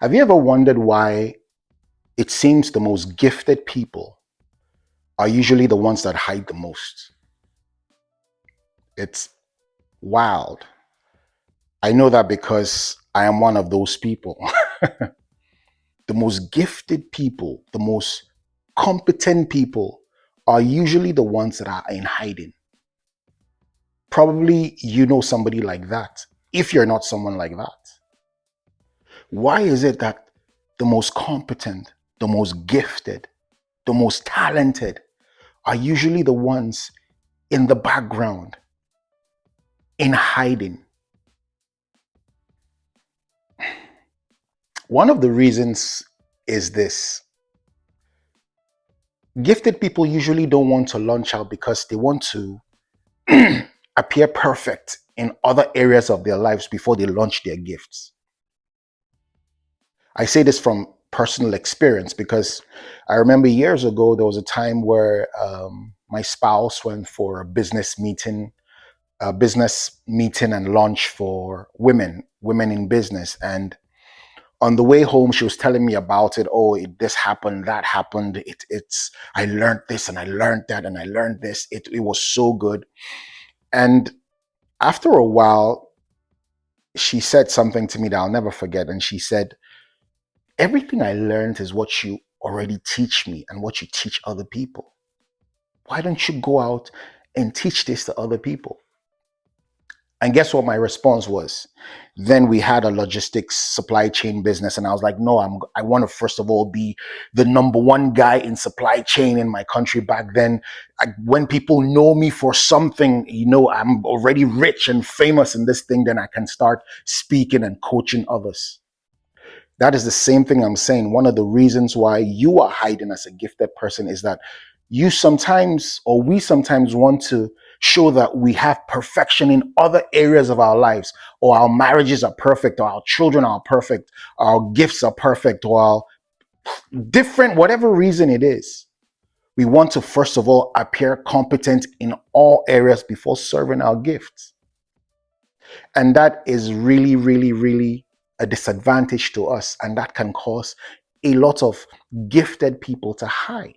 Have you ever wondered why it seems the most gifted people are usually the ones that hide the most? It's wild. I know that because I am one of those people. The most gifted people, the most competent people are usually the ones that are in hiding. Probably you know somebody like that, if you're not someone like that. Why is it that the most competent, the most gifted, the most talented are usually the ones in the background, in hiding? One of the reasons is this: gifted people usually don't want to launch out because they want to appear perfect in other areas of their lives before they launch their gifts. I say this from personal experience because I remember years ago there was a time where my spouse went for a business meeting and launch for women in business. And on the way home, she was telling me about it. Oh, this happened, that happened. I learned this and I learned that and I learned this. It was so good. And after a while, she said something to me that I'll never forget. And she said, everything I learned is what you already teach me and what you teach other people. Why don't you go out and teach this to other people? And guess what my response was? Then we had a logistics supply chain business, and I was like, no, I want to first of all be the number one guy in supply chain in my country. Back then, when people know me for something, I'm already rich and famous in this thing, then I can start speaking and coaching others. That is the same thing I'm saying. One of the reasons why you are hiding as a gifted person is that we sometimes want to show that we have perfection in other areas of our lives, or our marriages are perfect, or our children are perfect, our gifts are perfect, or our different, whatever reason it is. We want to, first of all, appear competent in all areas before serving our gifts. And that is really, really, really a disadvantage to us. And that can cause a lot of gifted people to hide.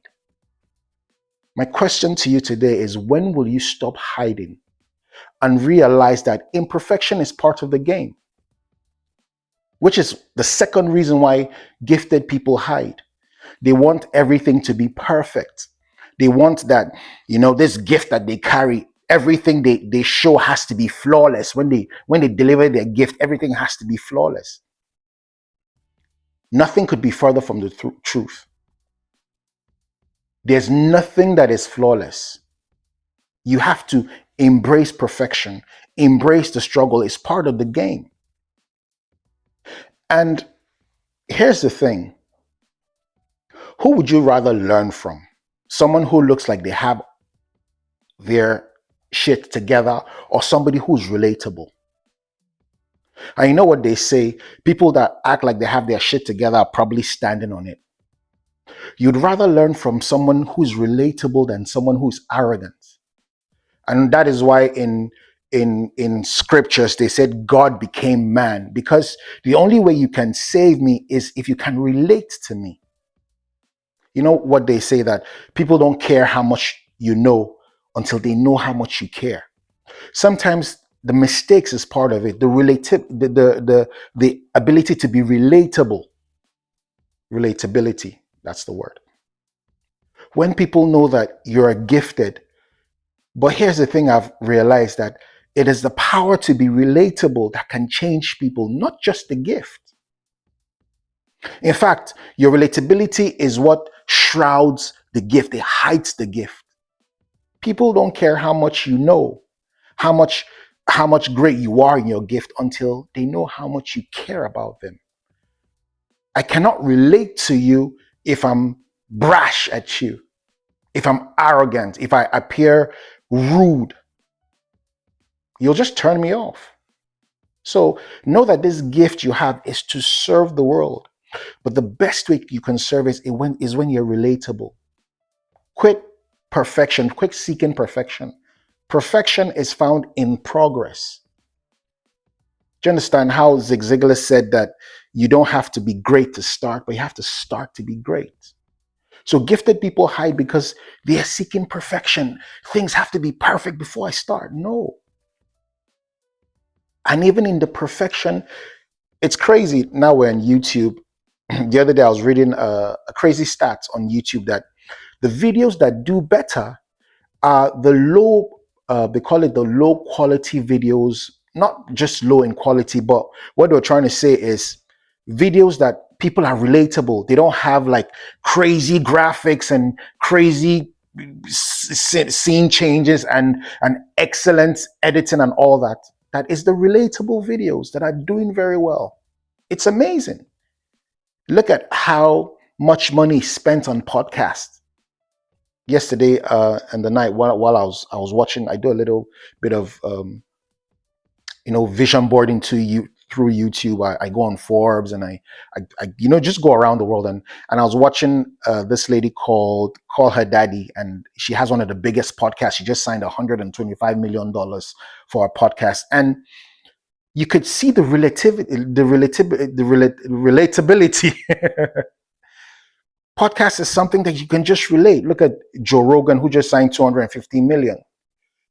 My question to you today is, when will you stop hiding and realize that imperfection is part of the game? Which is the second reason why gifted people hide. They want everything to be perfect. They want that, this gift that they carry, everything they show has to be flawless. When they deliver their gift, everything has to be flawless. Nothing could be further from the truth. There's nothing that is flawless. You have to embrace perfection, embrace the struggle. It's part of the game. And here's the thing. Who would you rather learn from? Someone who looks like they have their shit together, or somebody who's relatable? And you know what they say? People that act like they have their shit together are probably standing on it. You'd rather learn from someone who's relatable than someone who's arrogant. And that is why in scriptures they said God became man, because the only way you can save me is if you can relate to me. You know what they say, that people don't care how much you know until they know how much you care. Sometimes the mistakes is part of it. The ability to be relatable. Relatability, that's the word. When people know that you're gifted. But here's the thing I've realized, that it is the power to be relatable that can change people, not just the gift. In fact, your relatability is what shrouds the gift. It hides the gift. People don't care how much you know, how much great you are in your gift, until they know how much you care about them. I cannot relate to you if I'm brash at you, if I'm arrogant, if I appear rude. You'll just turn me off. So know that this gift you have is to serve the world. But the best way you can serve is when you're relatable. Quit perfection. Quit seeking perfection. Perfection is found in progress. Do you understand how Zig Ziglar said that you don't have to be great to start, but you have to start to be great. So gifted people hide because they are seeking perfection. Things have to be perfect before I start. No. And even in the perfection, it's crazy. Now we're on YouTube. The other day I was reading a crazy stats on YouTube that the videos that do better are the low, they call it the low quality videos, not just low in quality, but what they're trying to say is videos that people are relatable. They don't have like crazy graphics and crazy scene changes and excellent editing and all that. That is the relatable videos that are doing very well. It's amazing. Look at how much money is spent on podcasts. Yesterday and the night while I was watching, I do a little bit of vision boarding to you through YouTube. I go on Forbes and I just go around the world, and I was watching this lady called Call Her Daddy, and she has one of the biggest podcasts. She just signed $125 million for a podcast, and you could see the relatability. Podcast is something that you can just relate. Look at Joe Rogan, who just signed 250 million.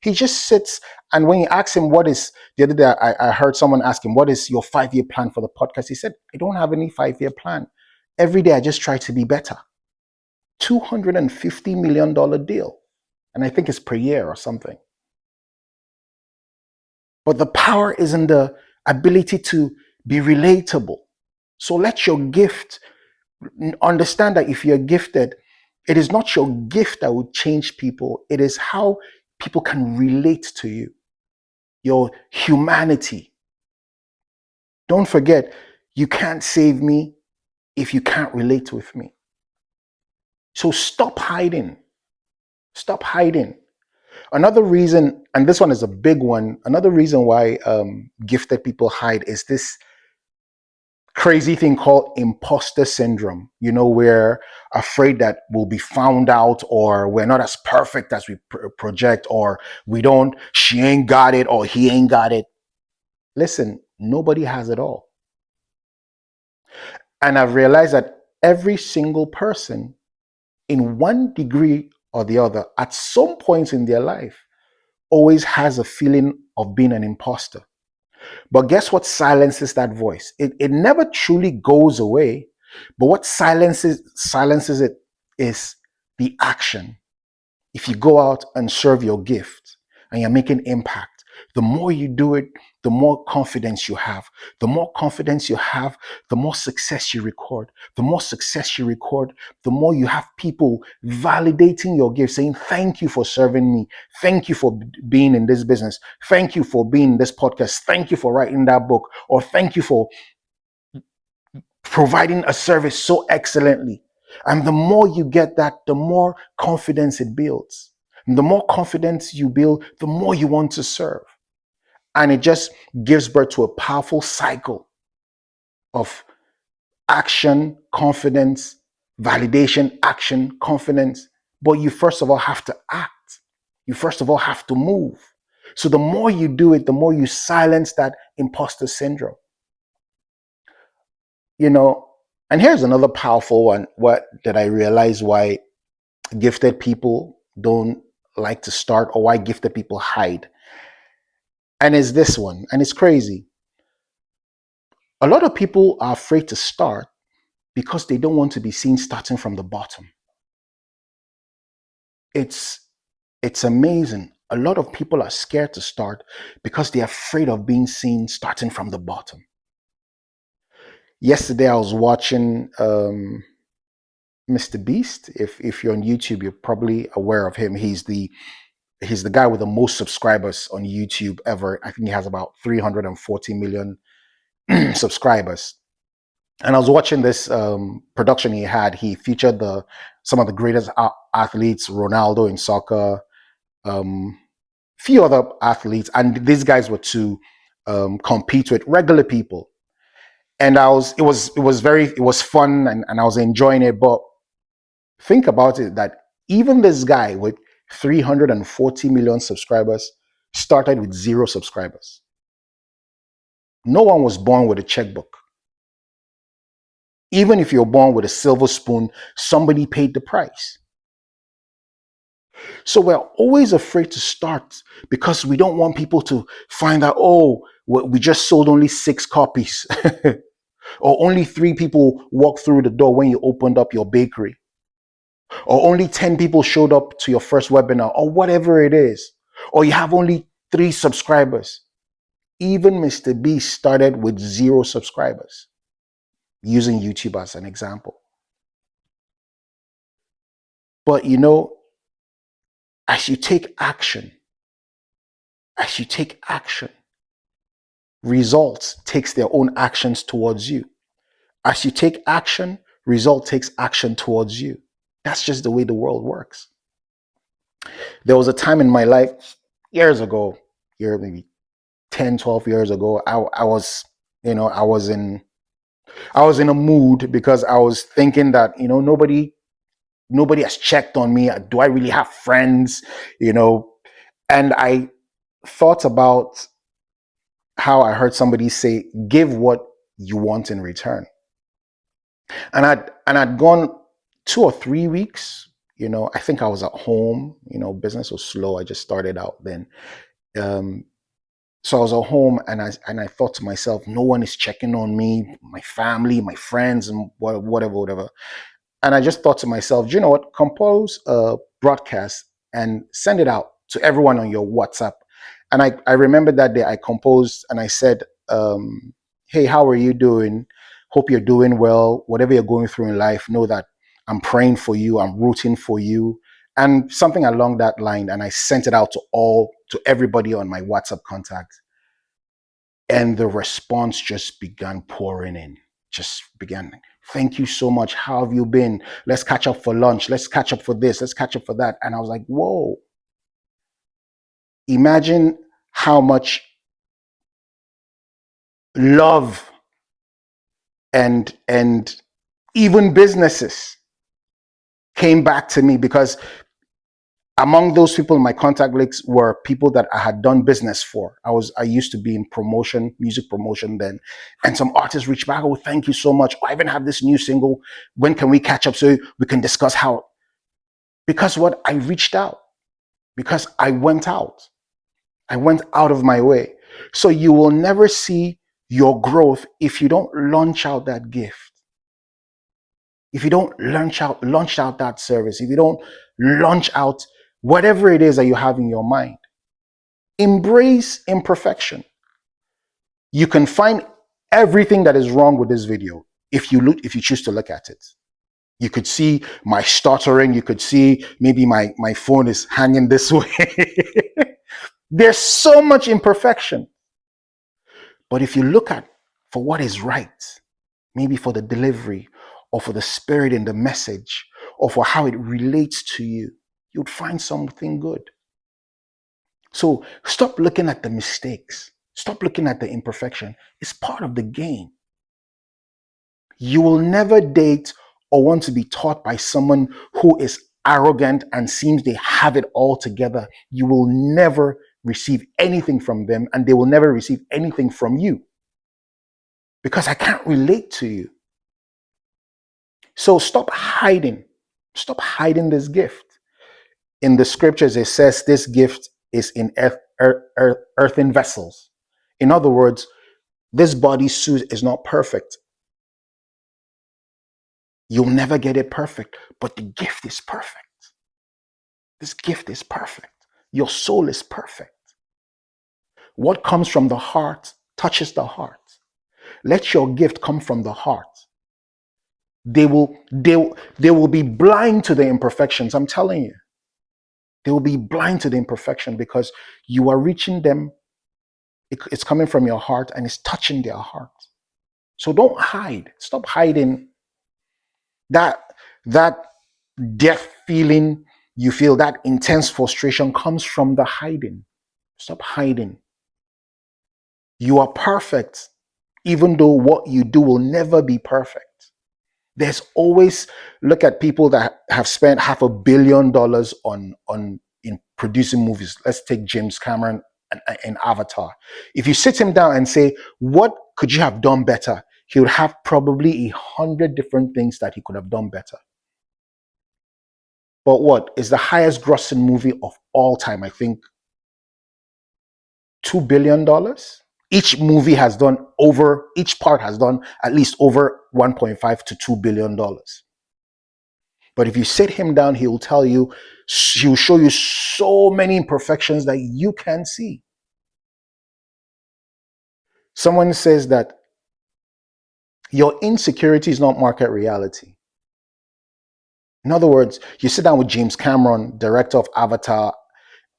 He just sits, and when you ask him what is, the other day I heard someone ask him, what is your 5-year plan for the podcast? He said, I don't have any 5-year plan. Every day I just try to be better. $250 million deal. And I think it's per year or something. But the power is in the ability to be relatable. So let your gift, understand that if you're gifted, it is not your gift that will change people. It is how people can relate to you, your humanity. Don't forget, you can't save me if you can't relate with me. So stop hiding. Stop hiding. Another reason, and this one is a big one, another reason why gifted people hide is this crazy thing called imposter syndrome. We're afraid that we'll be found out, or we're not as perfect as we project, or she ain't got it, or he ain't got it. Listen, nobody has it all. And I've realized that every single person, in one degree or the other, at some point in their life, always has a feeling of being an imposter. But guess what silences that voice? It never truly goes away, but what silences it is the action. If you go out and serve your gift and you're making impact, the more you do it, the more confidence you have. The more confidence you have, the more success you record. The more success you record, the more you have people validating your gift, saying, thank you for serving me. Thank you for being in this business. Thank you for being in this podcast. Thank you for writing that book. Or thank you for providing a service so excellently. And the more you get that, the more confidence it builds. And the more confidence you build, the more you want to serve. And it just gives birth to a powerful cycle of action, confidence, validation, action, confidence. But you first of all have to act. You first of all have to move. So the more you do it, the more you silence that imposter syndrome. And here's another powerful one, that I realize why gifted people don't like to start, or why gifted people hide. And it's this one, and it's crazy. A lot of people are afraid to start because they don't want to be seen starting from the bottom. It's amazing. A lot of people are scared to start because they're afraid of being seen starting from the bottom. Yesterday, I was watching Mr. Beast. If you're on YouTube, you're probably aware of him. He's the guy with the most subscribers on YouTube ever. I think he has about 340 million subscribers. And I was watching this production he had. He featured some of the greatest athletes, Ronaldo in soccer, few other athletes, and these guys were to compete with regular people. And it was fun, and I was enjoying it. But think about it, that even this guy with 340 million subscribers started with 0 subscribers. No one was born with a checkbook. Even if you're born with a silver spoon, somebody paid the price. So we're always afraid to start because we don't want people to find out, oh, we just sold only 6 copies, or only 3 people walked through the door when you opened up your bakery, or only 10 people showed up to your first webinar, or whatever it is, or you have only 3 subscribers. Even Mr. Beast started with 0 subscribers, using YouTube as an example. But as you take action, as you take action, results takes their own actions towards you. As you take action, result takes action towards you. That's just the way the world works. There was a time in my life years ago, maybe 10, 12 years ago, I was, I was in a mood because I was thinking that, nobody has checked on me. Do I really have friends? And I thought about how I heard somebody say, give what you want in return. And I'd gone 2 or 3 weeks. I think I was at home. Business was slow. I just started out then. So I was at home, and I thought to myself, no one is checking on me, my family, my friends, and whatever. And I just thought to myself, you know what? Compose a broadcast and send it out to everyone on your WhatsApp. And I remember that day I composed and I said, hey, how are you doing? Hope you're doing well. Whatever you're going through in life, know that I'm praying for you. I'm rooting for you. And something along that line. And I sent it out to everybody on my WhatsApp contacts. And the response just began pouring in, just began. Thank you so much. How have you been? Let's catch up for lunch. Let's catch up for this. Let's catch up for that. And I was like, whoa. Imagine how much love and even businesses came back to me, because among those people in my contact list were people that I had done business for. I used to be in promotion, music promotion then. And some artists reached back, oh, thank you so much. I even have this new single. When can we catch up so we can discuss how? Because what? I reached out. Because I went out. I went out of my way. So you will never see your growth if you don't launch out that gift. If you don't launch out that service, if you don't launch out whatever it is that you have in your mind. Embrace imperfection. You can find everything that is wrong with this video if you choose to look at it. You could see my stuttering. You could see maybe my phone is hanging this way. There's so much imperfection. But if you look at for what is right, maybe for the delivery or for the spirit in the message or for how it relates to you, you'd find something good. So stop looking at the mistakes. Stop looking at the imperfection. It's part of the game. You will never date or want to be taught by someone who is arrogant and seems they have it all together. You will never receive anything from them, and they will never receive anything from you, because I can't relate to you. So stop hiding. Stop hiding this gift. In the scriptures, it says this gift is in earthen vessels. In other words, this bodysuit is not perfect. You'll never get it perfect, but the gift is perfect. This gift is perfect. Your soul is perfect. What comes from the heart touches the heart. Let your gift come from the heart. They will be blind to the imperfections. I'm telling you. They will be blind to the imperfection because you are reaching them. It's coming from your heart and it's touching their heart. So don't hide. Stop hiding that death feeling you feel, that intense frustration comes from the hiding. Stop hiding. You are perfect, even though what you do will never be perfect. There's always, look at people that have spent $500 million in producing movies. Let's take James Cameron and Avatar. If you sit him down and say, what could you have done better? he would have probably 100 different things that he could have done better. But what is the highest grossing movie of all time? I think $2 billion. Each part has done at least over 1.5 to $2 billion. But if you sit him down, he will tell you, he will show you so many imperfections that you can't see. Someone says that your insecurity is not market reality. In other words, you sit down with James Cameron, director of Avatar,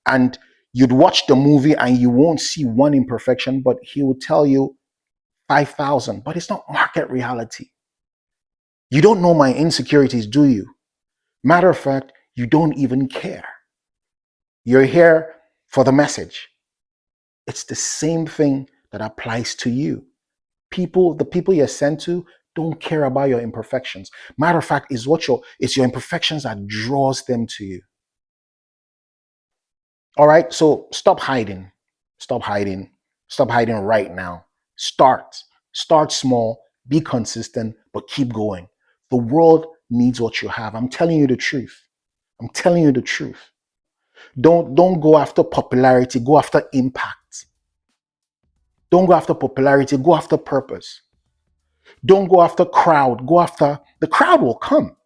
and you'd watch the movie and you won't see one imperfection, but he will tell you 5,000. But it's not market reality. You don't know my insecurities, do you? Matter of fact, you don't even care. You're here for the message. It's the same thing that applies to you. The people you're sent to don't care about your imperfections. Matter of fact, it's your imperfections that draws them to you. All right, so stop hiding. Stop hiding. Stop hiding right now. Start small, be consistent, but keep going. The world needs what you have. I'm telling you the truth. I'm telling you the truth. Don't go after popularity, go after impact. Don't go after popularity, go after purpose. Don't go after crowd, go after the crowd will come,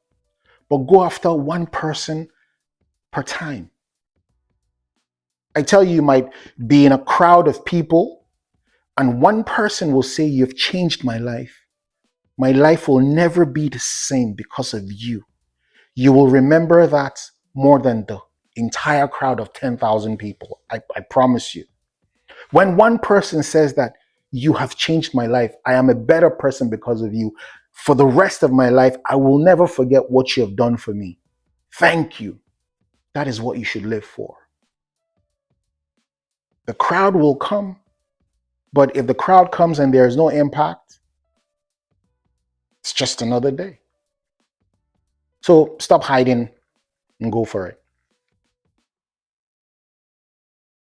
but go after one person per time. I tell you, you might be in a crowd of people and one person will say, "You've changed my life. My life will never be the same because of you." You will remember that more than the entire crowd of 10,000 people. I promise you. When one person says that, "You have changed my life. I am a better person because of you. For the rest of my life, I will never forget what you have done for me. Thank you." That is what you should live for. The crowd will come, but if the crowd comes and there is no impact, it's just another day. So stop hiding and go for it.